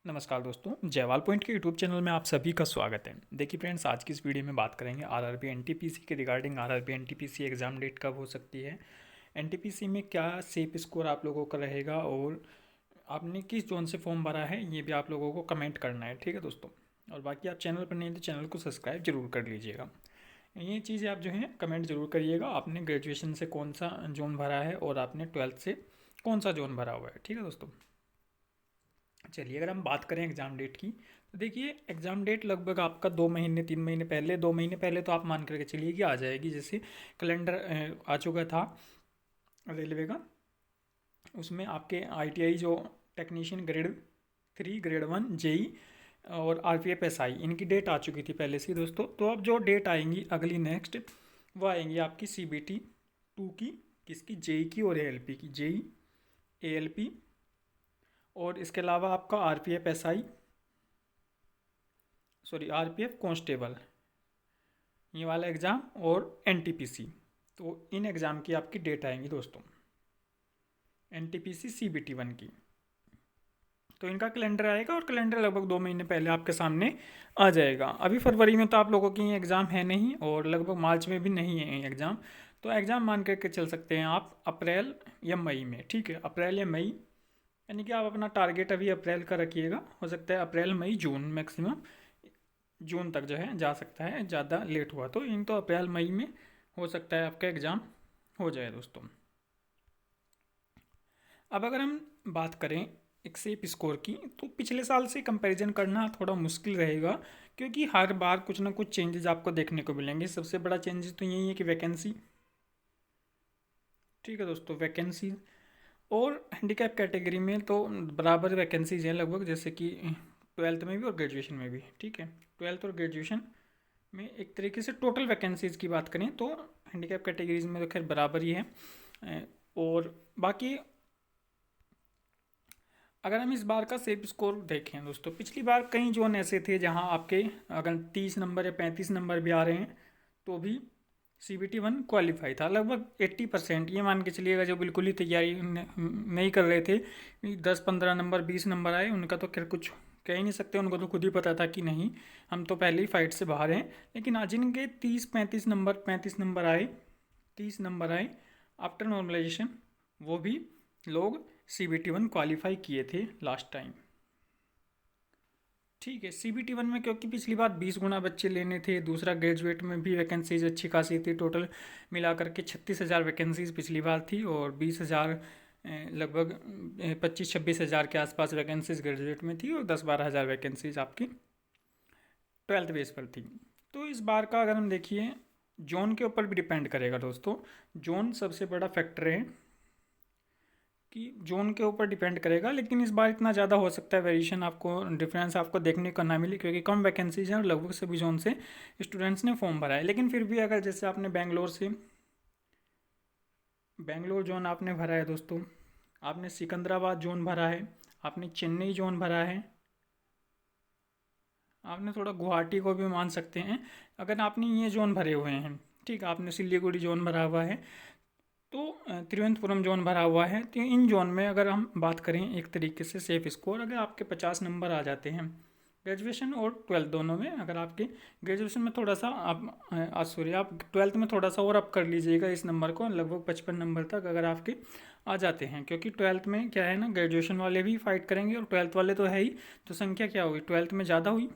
नमस्कार दोस्तों, जयवाल पॉइंट के यूट्यूब चैनल में आप सभी का स्वागत है। देखिए फ्रेंड्स, आज की इस वीडियो में बात करेंगे आरआरबी एनटीपीसी के regarding. RRB NTPC exam date कब हो सकती है, एनटीपीसी में क्या सेफ स्कोर आप लोगों का रहेगा और आपने किस जोन से फॉर्म भरा है, ये भी आप लोगों को कमेंट करना है। ठीक है दोस्तों, और बाकी आप चैनल पर नहीं तो चैनल को सब्सक्राइब जरूर कर लीजिएगा। ये चीज़ें आप जो है कमेंट जरूर करिएगा। आपने ग्रेजुएशन से कौन सा जोन भरा है और आपने ट्वेल्थ से कौन सा जोन भरा हुआ है। ठीक है दोस्तों, चलिए अगर हम बात करें एग्ज़ाम डेट की, तो देखिए एग्ज़ाम डेट लगभग आपका 2 महीने 3 महीने पहले, 2 महीने पहले तो आप मान करके चलिए कि आ जाएगी। जैसे कैलेंडर आ चुका था रेलवे का, उसमें आपके आईटीआई जो टेक्नीशियन ग्रेड 3 ग्रेड 1 जेई और आरपीएफ एसआई, इनकी डेट आ चुकी थी पहले से ही दोस्तों। तो अब जो डेट आएंगी अगली नेक्स्ट, वो आएंगी आपकी CBT 2 की, किसकी, जेई की और एएलपी की। जेई, एएलपी और इसके अलावा आपका RPF SI, sorry RPF constable, ये वाला एग्ज़ाम और एनटीपीसी। तो इन एग्ज़ाम की आपकी डेट आएंगी दोस्तों, एनटीपीसी CBT 1 की। तो इनका कैलेंडर आएगा और कैलेंडर लगभग 2 महीने पहले आपके सामने आ जाएगा। अभी फरवरी में तो आप लोगों की एग्ज़ाम है नहीं और लगभग मार्च में भी नहीं है एग्ज़ाम। तो एग्ज़ाम मान करके चल सकते हैं आप अप्रैल या मई में। ठीक है, अप्रैल या मई, यानी कि आप अपना टारगेट अभी अप्रैल का रखिएगा। हो सकता है अप्रैल मई जून, मैक्सिमम जून तक जो है जा सकता है, ज़्यादा लेट हुआ तो इन तो अप्रैल मई में हो सकता है आपका एग्ज़ाम हो जाए दोस्तों। अब अगर हम बात करें एक सेफ स्कोर की, तो पिछले साल से कंपैरिजन करना थोड़ा मुश्किल रहेगा, क्योंकि हर बार कुछ ना कुछ चेंजेस आपको देखने को मिलेंगे। सबसे बड़ा चेंजेस तो यही है कि वैकेंसी, ठीक है दोस्तों, वैकेंसी और हैंडीकैप कैटेगरी में तो बराबर वैकेंसीज हैं लगभग, जैसे कि ट्वेल्थ में भी और ग्रेजुएशन में भी। ठीक है, ट्वेल्थ और ग्रेजुएशन में एक तरीके से टोटल वैकेंसीज़ की बात करें तो हैंडीकैप कैटेगरीज में तो खैर बराबर ही है। और बाकी अगर हम इस बार का सेफ स्कोर देखें दोस्तों, पिछली बार कई जोन ऐसे थे जहां आपके अगर 30 नंबर या 35 नंबर भी आ रहे हैं तो भी CBT 1 क्वालिफाई था। लगभग 80%, ये मान के चलिएगा जो बिल्कुल ही तैयारी नहीं कर रहे थे, 10-15 नंबर 20 नंबर आए, उनका तो खैर कुछ कह ही नहीं सकते। उनको तो खुद ही पता था कि नहीं, हम तो पहले ही फाइट से बाहर हैं। लेकिन आज जिनके 35 नंबर आए, 30 नंबर आए आफ्टर नॉर्मलाइजेशन, वो भी लोग CBT 1 क्वालिफाई किए थे लास्ट टाइम। ठीक है, CBT 1 में क्योंकि पिछली बार 20 गुना बच्चे लेने थे, दूसरा ग्रेजुएट में भी वैकेंसीज अच्छी खासी थी। टोटल मिला करके 36,000 वैकेंसीज पिछली बार थी और 20,000 लगभग 25-26 हज़ार के आसपास वैकेंसीज ग्रेजुएट में थी और 10-12 हज़ार वैकेंसीज आपकी ट्वेल्थ बेस पर थी। तो इस बार का अगर हम देखिए, जोन के ऊपर भी डिपेंड करेगा दोस्तों। जोन सबसे बड़ा फैक्टर है कि जोन के ऊपर डिपेंड करेगा, लेकिन इस बार इतना ज़्यादा हो सकता है वेरिएशन आपको, डिफरेंस आपको देखने को ना मिले, क्योंकि कम वैकेंसीज हैं और लगभग सभी जोन से स्टूडेंट्स ने फॉर्म भरा है। लेकिन फिर भी अगर जैसे आपने बेंगलोर जोन आपने भरा है दोस्तों, आपने सिकंदराबाद जोन भरा है, आपने चेन्नई जोन भरा है, आपने थोड़ा गुवाहाटी को भी मान सकते हैं अगर आपने ये जोन भरे हुए हैं। ठीक, आपने सिलीगुड़ी जोन भरा हुआ है, तो तिरुवनंतपुरम जोन भरा हुआ है। तो इन जोन में अगर हम बात करें एक तरीके से सेफ स्कोर, अगर आपके 50 नंबर आ जाते हैं ग्रेजुएशन और ट्वेल्थ दोनों में, अगर आपके ग्रेजुएशन में थोड़ा सा आप सॉरी आप ट्वेल्थ में थोड़ा सा और अप कर लीजिएगा इस नंबर को, लगभग 55 नंबर तक अगर आपके आ जाते हैं। क्योंकि ट्वेल्थ में क्या है ना, ग्रेजुएशन वाले भी फाइट करेंगे और ट्वेल्थ वाले तो है ही, तो संख्या क्या होगी, ट्वेल्थ में ज़्यादा हुई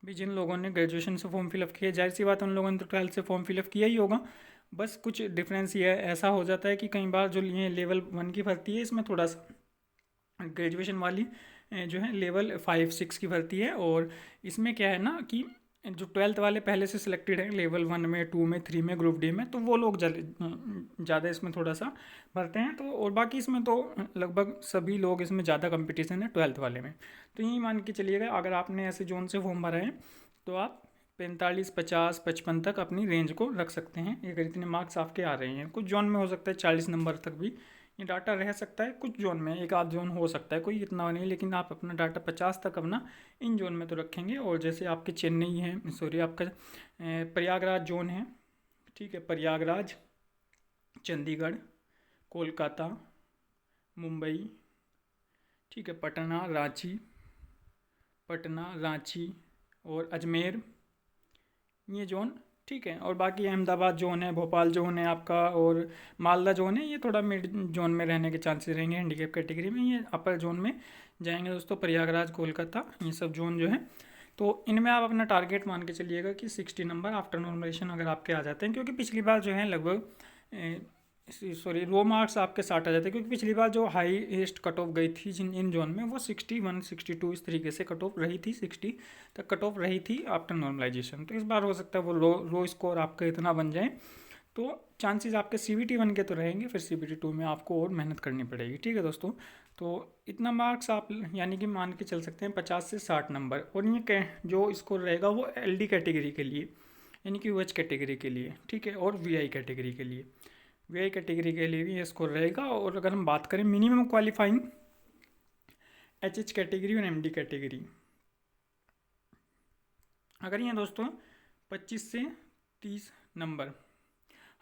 भी। जिन लोगों ने ग्रेजुएशन से फॉर्म फिलअप किया, जाहिर सी बात है उन लोगों ने तो ट्वेल्थ से फॉर्म फिलअप किया ही होगा। बस कुछ डिफरेंस ये ऐसा हो जाता है कि कई बार जो ये लेवल 1 की भर्ती है, इसमें थोड़ा सा ग्रेजुएशन वाली जो है लेवल 5-6 की भर्ती है, और इसमें क्या है ना कि जो ट्वेल्थ वाले पहले से सिलेक्टेड हैं लेवल 1 में, 2 में, 3 में, ग्रुप डी में, तो वो लोग ज़्यादा इसमें थोड़ा सा भरते हैं। तो और बाकी इसमें तो लगभग सभी लोग, इसमें ज़्यादा कंपटीशन है ट्वेल्थ वाले में। तो यही मान के चलिएगा, अगर आपने ऐसे जोन से फॉर्म भरा है तो आप 45, 50, 55 तक अपनी रेंज को रख सकते हैं। अगर इतने मार्क्स आपके आ रहे हैं, कुछ जोन में हो सकता है 40 नंबर तक भी ये डाटा रह सकता है, कुछ जोन में एक आध जोन हो सकता है, कोई इतना नहीं, लेकिन आप अपना डाटा 50 तक अपना इन जोन में तो रखेंगे। और जैसे आपके चेन्नई है, सॉरी आपका प्रयागराज जोन है, ठीक है, प्रयागराज, चंडीगढ़, कोलकाता, मुंबई, ठीक है, पटना, रांची, पटना, रांची और अजमेर, ये जोन, ठीक है। और बाकी अहमदाबाद जोन है, भोपाल जोन है आपका, और मालदा जोन है, ये थोड़ा मिड जोन में रहने के चांसेस रहेंगे हैंडीकैप कैटेगरी में। ये अपर जोन में जाएंगे दोस्तों, प्रयागराज, कोलकाता, ये सब जोन जो है। तो इनमें आप अपना टारगेट मान के चलिएगा कि 60 नंबर आफ्टर नॉर्मलाइजेशन अगर आपके आ जाते हैं, क्योंकि पिछली बार जो है लगभग रो मार्क्स आपके 60 आ जाते हैं, क्योंकि पिछली बार जो हाईएस्ट कट ऑफ गई थी जिन इन जोन में वो 61, 62 इस तरीके से कट ऑफ रही थी, 60 तक कट ऑफ रही थी आफ्टर नॉर्मलाइजेशन। तो इस बार हो सकता है वो रो स्कोर आपका इतना बन जाए, तो चांसेस आपके CBT 1 के तो रहेंगे, फिर CBT 2 में आपको और मेहनत करनी पड़ेगी, ठीक है दोस्तों। तो इतना मार्क्स आप यानी कि मान के चल सकते हैं 50 से 60 नंबर। और ये जो स्कोर रहेगा वो LD कैटेगरी के लिए, यानी कि OH कैटेगरी के लिए, ठीक है, और VI कैटेगरी के लिए, VI कैटेगरी के लिए भी ये स्कोर रहेगा। और अगर हम बात करें मिनिमम क्वालिफाइंग HH कैटेगरी और MD कैटेगरी, अगर ये दोस्तों 25 से 30 नंबर,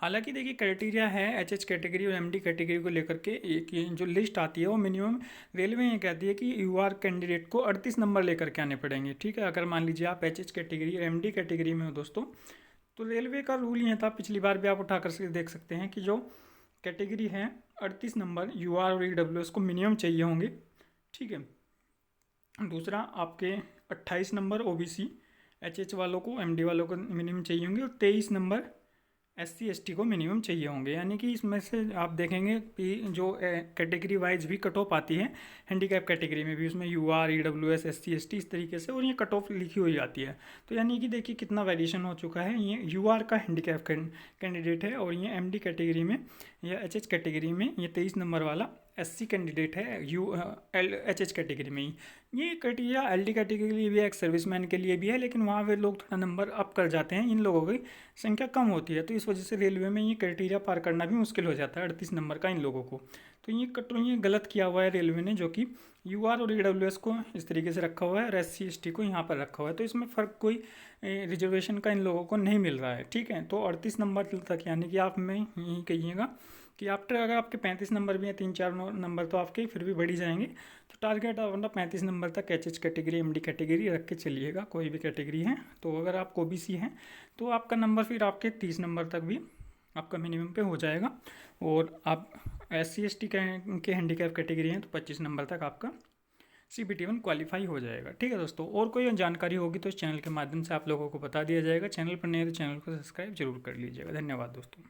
हालांकि देखिए क्राइटेरिया है HH कैटेगरी और MD कैटेगरी को लेकर के, एक ये जो लिस्ट आती है वो मिनिमम रेलवे ये कहती है कि UR कैंडिडेट को 38 नंबर लेकर के आने पड़ेंगे, ठीक है। अगर मान लीजिए आप HH कैटेगरी और MD कैटेगरी में हो दोस्तों, तो रेलवे का रूल ये था, पिछली बार भी आप उठा कर देख सकते हैं कि जो कैटेगरी है 38 नंबर UR और EWS को मिनिमम चाहिए होंगे, ठीक है। दूसरा आपके 28 नंबर OBC HH वालों को, MD वालों को मिनिमम चाहिए होंगे, और 23 नंबर SC ST को मिनिमम चाहिए होंगे। यानी कि इसमें से आप देखेंगे कि जो कैटेगरी वाइज भी कट ऑफ आती है, हैंडीकैप कैटेगरी में भी उसमें UR EWS SC ST इस तरीके से, और ये कट ऑफ लिखी हुई आती है। तो यानी कि देखिए कितना वेरिएशन हो चुका है। ये UR का हैंडीकैप कैंडिडेट है, और ये MD कैटेगरी में या HH कैटेगरी में ये 23 नंबर वाला SC कैंडिडेट है HH कैटेगरी में ही। ये क्राइटेरिया LD कैटेगरी के लिए भी है, एक सर्विसमैन के लिए भी है, लेकिन वहाँ पे लोग थोड़ा नंबर अप कर जाते हैं, इन लोगों की संख्या कम होती है, तो इस वजह से रेलवे में ये क्राइटेरिया पार करना भी मुश्किल हो जाता है 38 नंबर का इन लोगों को। तो ये गलत किया हुआ है रेलवे ने, जो कि UR और EWS को इस तरीके से रखा हुआ है और SC ST को यहाँ पर रखा हुआ है। तो इसमें फ़र्क कोई रिजर्वेशन का इन लोगों को नहीं मिल रहा है, ठीक है। तो 38 नंबर तक, यानी कि आप में यही कहिएगा कि आफ्टर अगर आपके 35 नंबर भी हैं, 3-4 नंबर तो आपके फिर भी बढ़ ही जाएंगे। तो टारगेट अपना 35 नंबर तक HH कैटेगरी MD कैटेगरी रख के चलिएगा, कोई भी कैटेगरी है। तो अगर आप OBC हैं तो आपका नंबर फिर आपके 30 नंबर तक भी आपका मिनिमम पे हो जाएगा। और आप SC ST के हैंडीकैप कैटेगरी हैं तो 25 नंबर तक आपका CBT 1 क्वालिफाई हो जाएगा, ठीक है दोस्तों। और कोई जानकारी होगी तो इस चैनल के माध्यम से आप लोगों को बता दिया जाएगा। चैनल पर नए तो चैनल को सब्सक्राइब जरूर कर लीजिएगा। धन्यवाद दोस्तों।